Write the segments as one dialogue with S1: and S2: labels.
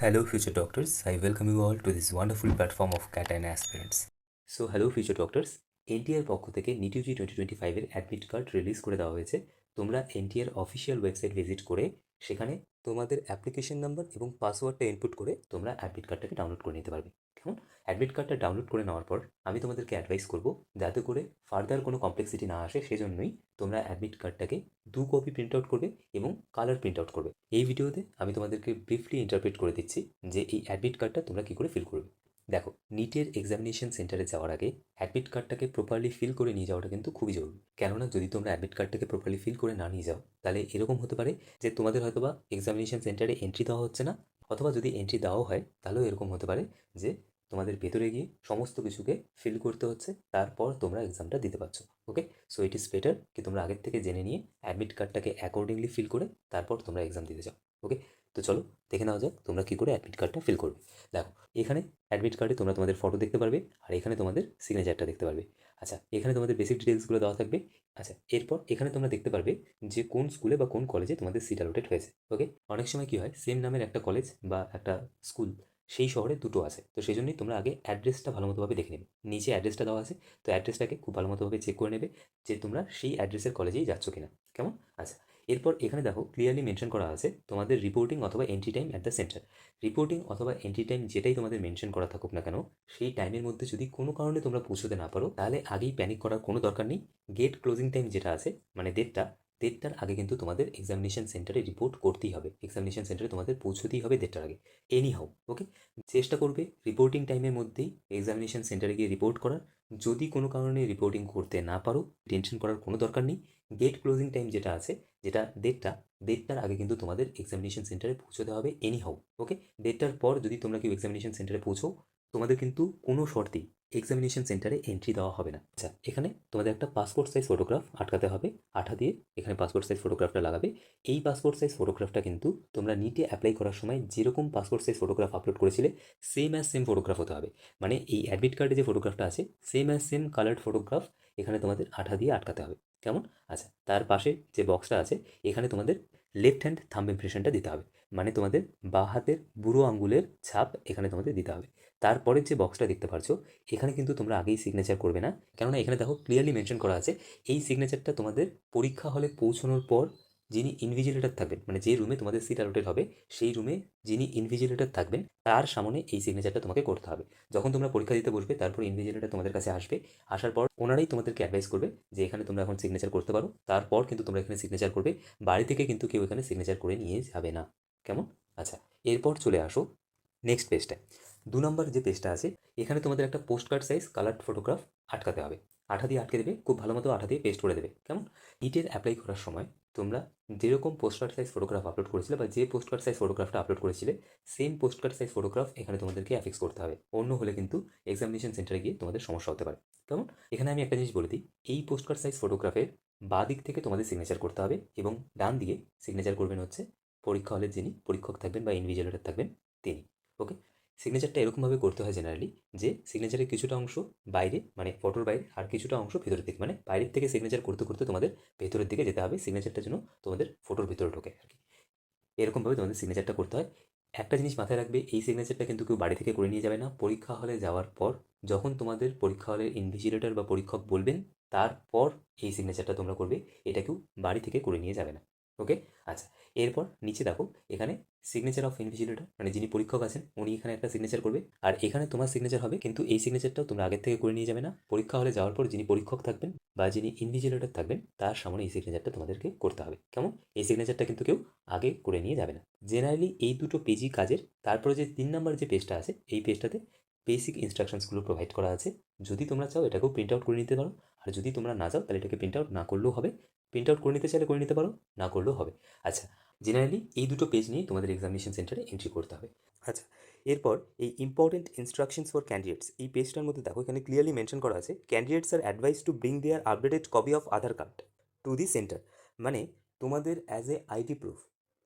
S1: Hello, future doctors. I welcome you all to this wonderful platform of CAT and aspirants. So, hello, future doctors. NTA পক্ষ থেকে NEET UG 2025-এর admit card release করে দেওয়া হয়েছে। তোমরা NTR official website visit করে সেখানে তোমাদের অ্যাপ্লিকেশন নাম্বার এবং পাসওয়ার্ডটা ইনপুট করে তোমরা অ্যাডমিট কার্ডটাকে ডাউনলোড করে নিতে পারবে। কেমন? অ্যাডমিট কার্ডটা ডাউনলোড করে নেওয়ার পর আমি তোমাদেরকে অ্যাডভাইস করবো যাতে করে ফার্দার কোনো কমপ্লেক্সিটি না আসে, সেজন্যই তোমরা অ্যাডমিট কার্ডটাকে 2 কপি প্রিন্ট আউট করবে এবং কালার প্রিন্ট আউট করবে। এই ভিডিওতে আমি তোমাদেরকে ব্রিফলি ইন্টারপ্রেট করে দিচ্ছি যে এই অ্যাডমিট কার্ডটা তোমরা কী করে ফিল করবে। দেখো, নিটের এক্সামিনেশন সেন্টারে যাওয়ার আগে অ্যাডমিট কার্ডটাকে প্রপারলি ফিল করে নিয়ে যাওয়াটা কিন্তু খুবই জরুরি। কেননা যদি তোমরা অ্যাডমিট কার্ডটাকে প্রপারলি ফিল করে না নিয়ে যাও, তাহলে এরকম হতে পারে যে তোমাদের হয়তোবা এক্সামিনেশন সেন্টারে এন্ট্রি দেওয়া হচ্ছে না, অথবা যদি এন্ট্রি দেওয়াও হয় তাহলেও এরকম হতে পারে যে তোমাদের ভেতরে গিয়ে সমস্ত কিছুকে ফিল করতে হচ্ছে, তারপর তোমরা এক্সামটা দিতে পারছো। ওকে, সো ইট ইজ বেটার কি তোমরা আগের থেকে জেনে নিয়ে অ্যাডমিট কার্ডটাকে অ্যাকর্ডিংলি ফিল করে তারপর তোমরা এক্সাম দিতে যাও। ওকে, তো চলো দেখে নেওয়া যাক তোমরা কী করে অ্যাডমিট কার্ডটা ফিল করবে। দেখো, এখানে অ্যাডমিট কার্ডে তোমরা তোমাদের ফটো দেখতে পারবে, আর এখানে তোমাদের সিগনেচারটা দেখতে পারবে। আচ্ছা, এখানে তোমাদের বেসিক ডিটেলসগুলো দেওয়া থাকবে। আচ্ছা, এরপর এখানে তোমরা দেখতে পারবে যে কোন স্কুলে বা কোন কলেজে তোমাদের সিট অ্যালোটেড হয়েছে। ওকে, অনেক সময় কী হয়, সেম নামের একটা কলেজ বা একটা স্কুল সেই শহরে দুটো আছে, তো সেই জন্যই তোমরা আগে অ্যাড্রেসটা ভালো মতোভাবে দেখে নেবে। নিচে অ্যাড্রেসটা দেওয়া আছে, তো অ্যাড্রেসটাকে খুব ভালো মতোভাবে চেক করে নেবে যে তোমরা সেই অ্যাড্রেসের কলেজেই যাচ্ছ কিনা। কেমন? আচ্ছা, এরপর এখানে দেখো ক্লিয়ারলি মেনশন করা আছে তোমাদের রিপোর্টিং অথবা entry time at the centre. Reporting অথবা এন্ট্রি টাইম যেটাই তোমাদের মেনশন করা থাকুক না কেন, সেই টাইমের মধ্যে যদি কোনো কারণে তোমরা পৌঁছতে না পারো, তাহলে আগেই প্যানিক করার কোনো দরকার নেই। গেট ক্লোজিং টাইম যেটা আছে, মানে দেড়টার আগে কিন্তু তোমাদের এক্সামিনেশন সেন্টারে রিপোর্ট করতেই হবে। এক্সামিনেশন সেন্টারে তোমাদের পৌঁছতেই হবে দেড়টার আগে, এনি হাউ। ওকে, চেষ্টা করবে রিপোর্টিং টাইমের মধ্যেই এক্সামিনেশন সেন্টারে গিয়ে রিপোর্ট করার। যদি কোনো কারণে রিপোর্টিং করতে না পারো, টেনশন করার কোনো দরকার নেই। গেট ক্লোজিং টাইম যেটা আছে, যেটা দেড়টার আগে কিন্তু তোমাদের এক্সামিনেশন সেন্টারে পৌঁছতে হবে এনি হাউ। ওকে, দেড়টার পর যদি তোমরা কেউ এক্সামিনেশন সেন্টারে পৌঁছো, তোমাদের কিন্তু কোনো শর্তেই এক্সামিনেশন সেন্টারে এন্ট্রি দেওয়া হবে না। আচ্ছা, এখানে তোমাদের একটা পাসপোর্ট সাইজ ফটোগ্রাফ আটকাতে হবে আঠা দিয়ে। এখানে পাসপোর্ট সাইজ ফটোগ্রাফটা লাগাবে। এই পাসপোর্ট সাইজ ফটোগ্রাফটা কিন্তু তোমরা নিটে অ্যাপ্লাই করার সময় যেরকম পাসপোর্ট সাইজ ফটোগ্রাফ আপলোড করেছিলে সেম ফটোগ্রাফ হতে হবে। মানে এই অ্যাডমিট কার্ডে যে ফটোগ্রাফটা আছে সেম কালার্ড ফটোগ্রাফ এখানে তোমাদের আঠা দিয়ে আটকাতে হবে। কেমন? আচ্ছা, তার পাশে যে বক্সটা আছে এখানে তোমাদের লেফট হ্যান্ড থাম্ব ইমপ্রেশনটা দিতে হবে, মানে তোমাদের বাঁ হাতের বুড়ো আঙ্গুলের ছাপ এখানে তোমাদের দিতে হবে। তারপরের যে বক্সটা দেখতে পারছো, এখানে কিন্তু তোমরা আগেই সিগনেচার করবে না, কেননা এখানে দেখো ক্লিয়ারলি মেনশন করা আছে এই সিগনেচারটা তোমাদের পরীক্ষা হলে পৌঁছানোর পর যিনি ইনভিজিলেটর থাকবেন, মানে যে রুমে তোমাদের সিট অ্যালোটেড হবে সেই রুমে যিনি ইনভিজিলেটর থাকবেন তার সামনে এই সিগনেচারটা তোমাকে করতে হবে। যখন তোমরা পরীক্ষা দিতে বসবে, তারপর ইনভিজিলেটর তোমাদের কাছে আসবে, আসার পর ওনারাই তোমাদেরকে অ্যাডভাইস করবে যে এখানে তোমরা এখন সিগনেচার করতে পারো। তারপর কিন্তু তোমরা এখানে সিগনেচার করবে, বাড়ি থেকে কিন্তু কেউ এখানে সিগনেচার করে নিয়ে যাবে না। কেমন? আচ্ছা, এরপর চলে আসো নেক্সট পেজটায়। 2 নম্বর যে পেজটা আছে, এখানে তোমাদের একটা post card size coloured photograph আটকাতে হবে। আঠা দিয়ে আটকে দেবে, খুব ভালো মতো আঠা দিয়ে পেস্ট করে দেবে। কেমন? নিটের অ্যাপ্লাই করার সময় তোমরা যেরকম post card size photograph upload করেছিলে বা যে পোস্ট কার্ড সাইজ ফটোগ্রাফটা আপলোড করেছিলে same post card size photograph এখানে তোমাদেরকে অ্যাফিক্স করতে হবে। অন্য হলে কিন্তু এক্সামিনেশন সেন্টারে গিয়ে তোমাদের সমস্যা হতে পারে। কেমন? এখানে আমি একটা জিনিস বলে দিই, এই পোস্ট কার্ড সাইজ ফটোগ্রাফের বাঁ দিক থেকে তোমাদের সিগনেচার করতে হবে এবং ডান দিকে সিগনেচার করবেন হচ্ছে পরীক্ষা হলে যিনি পরীক্ষক থাকবেন বা ইনভিজিলেটর থাকবেন তিনি। ওকে, সিগনেচারটা এরকমভাবে করতে হয় জেনারেলি যে সিগনেচারের কিছুটা অংশ বাইরে, মানে ফটোর বাইরে, আর কিছুটা অংশ ভেতরের দিকে, মানে বাইরের থেকে সিগনেচার করতে করতে তোমাদের ভেতরের দিকে যেতে হবে, সিগনেচারটা যেন তোমাদের ফটোর ভেতরে ঢোকে আর কি। এরকমভাবে তোমাদের সিগনেচারটা করতে হয়। একটা জিনিস মাথায় রাখবে, এই সিগনেচারটা কিন্তু কেউ বাড়ি থেকে করে নিয়ে যাবে না। পরীক্ষা হলে যাওয়ার পর যখন তোমাদের পরীক্ষা হলের ইনভিজিলেটর বা পরীক্ষক বলবেন, তারপর এই সিগনেচারটা তোমরা করবে, এটা কেউ বাড়ি থেকে করে নিয়ে যাবে না। ওকে, আচ্ছা, এরপর নিচে দেখো এখানে সিগনেচার অফ ইনভিজিলেটর, মানে যিনি পরীক্ষক আছেন উনি এখানে একটা সিগনেচার করবে, আর এখানে তোমার সিগনেচার হবে। কিন্তু এই সিগনেচারটাও তোমরা আগের থেকে করে নিয়ে যাবে না, পরীক্ষা হলে যাওয়ার পর যিনি পরীক্ষক থাকবেন বা যিনি ইনভিজিলেটর থাকবেন তার সামনে এই সিগনেচারটা তোমাদেরকে করতে হবে। কেমন? এই সিগনেচারটা কিন্তু কেউ আগে করে নিয়ে যাবে না। জেনারেলি এই দুটো পেজই কাজের। তারপরে যে 3 নম্বর যে পেজটা আছে, এই পেজটাতে বেসিক ইনস্ট্রাকশনসগুলো প্রোভাইড করা আছে। যদি তোমরা চাও এটাকেও প্রিন্ট আউট করে নিতে পারো, আর যদি তোমরা না চাও তাহলে এটাকে প্রিন্ট আউট না করলেও হবে। প্রিন্ট আউট করে নিতে চাইলে করে নিতে পারো, না করলেও হবে। আচ্ছা, জেনারেলি এই দুটো পেজ নিয়ে তোমাদের এক্সামিনেশন সেন্টারে এন্ট্রি করতে হবে। আচ্ছা, এরপর এই ইম্পর্টেন্ট ইনস্ট্রাকশনস ফর ক্যান্ডিডেটস, এই পেজটার মধ্যে দেখো এখানে ক্লিয়ারলি মেনশন করা আছে candidates are advice to bring their updated copy of Aadhaar card to the centre. মানে তোমাদের অ্যাজ এ আইডি প্রুফ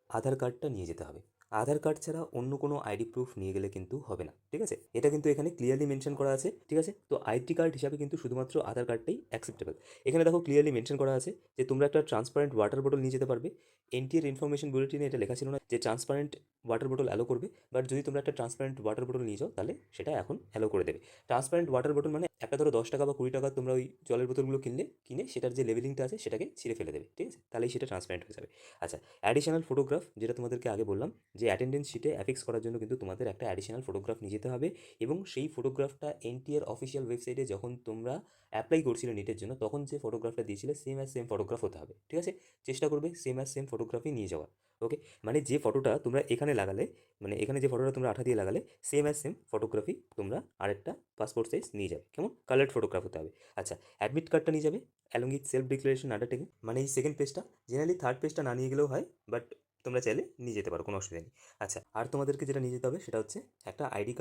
S1: আধার কার্ডটা নিয়ে যেতে হবে। আধার কার্ড ছাড়া অন্য কোনো আইডি প্রুফ নিয়ে গেলে কিন্তু হবে না, ঠিক আছে? এটা কিন্তু এখানে ক্লিয়ারলি মেনশন করা আছে, ঠিক আছে? তো আইডি কার্ড হিসাবে কিন্তু শুধুমাত্র আধার কার্ডটাই অ্যাকসেপ্টেবল। এখানে দেখো ক্লিয়ারলি মেনশন করা আছে যে তোমরা একটা ট্রান্সপারেন্ট ওয়াটার বোতল নিয়ে যেতে পারবে। এনটিএর ইনফরমেশন বুলেটিনে এটা লেখা ছিল না যে ট্রান্সপারেন্ট ওয়াটার বোতল অ্যালো করবে, বাট যদি তোমরা একটা ট্রান্সপারেন্ট ওয়াটার বোতল নিয়ে যাও তাহলে সেটা এখন অ্যালো করে দেবে। ট্রান্সপারেন্ট ওয়াটার বোতল মানে একটা ধরো 10 টাকা বা 20 টাকা তোমরা ওই জলের বোতলগুলো কিনে সেটার যে লেভেলিংটা আছে সেটাকে ছিঁড়ে ফেলে দেবে, ঠিক আছে? তাহলেই সেটা ট্রান্সপারেন্ট হয়ে যাবে। আচ্ছা, অ্যাডিশনাল ফটোগ্রাফ, যেটা তোমাদেরকে আগে বললাম যে অ্যাটেন্ডেন্স শিটে অ্যাফিক্স করার জন্য কিন্তু তোমাদের একটা অ্যাডিশনাল ফটোগ্রাফ নিয়ে যেতে হবে, এবং সেই ফটোগ্রাফটা এনটিআর অফিসিয়াল ওয়েবসাইটে যখন তোমরা অ্যাপ্লাই করছিলে নিটের জন্য তখন যে ফটোগ্রাফটা দিয়েছিলে সেম ফটোগ্রাফ হতে হবে, ঠিক আছে? চেষ্টা করবে সেম ফটোগ্রাফই নিয়ে যাওয়ার। ওকে, মানে যে ফটোটা তোমরা এখানে লাগালে, মানে এখানে যে ফটোটা তোমরা আঠা দিয়ে লাগালে সেম ফটোগ্রাফি তোমরা আরেকটা পাসপোর্ট সাইজ নিয়ে যাবে। কেমন? কালার্ড ফটোগ্রাফ হতে হবে। আচ্ছা, অ্যাডমিট কার্ডটা নিয়ে যাবে along with self declaration undertaking, মানে এই সেকেন্ড পেজটা। জেনারেলি থার্ড পেজটা না নিয়ে গেলেও হয়, বাট তোমরা চাইলে নিয়ে যেতে পারো, কোনো অসুবিধা নেই। আচ্ছা, আর তোমাদেরকে যেটা নিয়ে যেতে হবে সেটা হচ্ছে একটা আইডি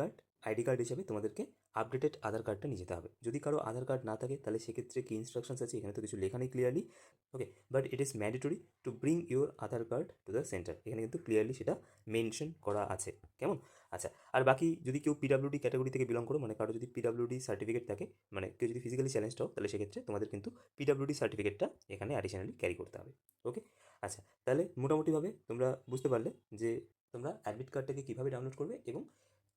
S1: কার্ড হিসাবে তোমাদেরকে আপডেটেড আধার কার্ডটা নিয়ে যেতে হবে। যদি কারো আধার কার্ড না থাকে তাহলে সেক্ষেত্রে কি ইনস্ট্রাকশনস আছে এখানে তো কিছু লেখা নেই clearly. Okay, but it is mandatory to bring your Aadhaar card to the centre, এখানে কিন্তু ক্লিয়ারলি সেটা মেনশন করা আছে। কেমন? আচ্ছা, আর বাকি যদি কেউ পিডাব্লিউডি ক্যাটাগরি থেকে বিলং করো, মানে কারো যদি পিডাব্লিউডি সার্টিফিকেট থাকে, মানে কেউ যদি ফিজিক্যালি চ্যালেঞ্জড হও তাহলে সেক্ষেত্রে তোমাদের কিন্তু পিডাব্লিউডি সার্টিফিকেটটা এখানে অ্যাডিশনালি ক্যারি করতে হবে। ওকে, আচ্ছা, তাহলে মোটামুটিভাবে তোমরা বুঝতে পারলে যে তোমরা অ্যাডমিট কার্ডটাকে কীভাবে ডাউনলোড করবে এবং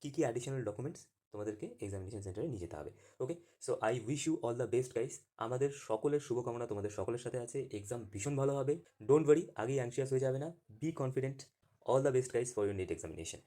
S1: কী কী অ্যাডিশনাল ডকুমেন্টস তোমাদেরকে এক্সামিনেশন সেন্টারে নিয়ে যেতে হবে। Okay, so I wish you all the best guys. আমাদের সকলের শুভকামনা তোমাদের সকলের সাথে আছে। এক্সাম ভীষণ ভালো হবে, ডোন্ট ওয়ারি, আগেই অ্যাংশিয়াস হয়ে যাবে না, be confident. All the best guys for your NEET examination.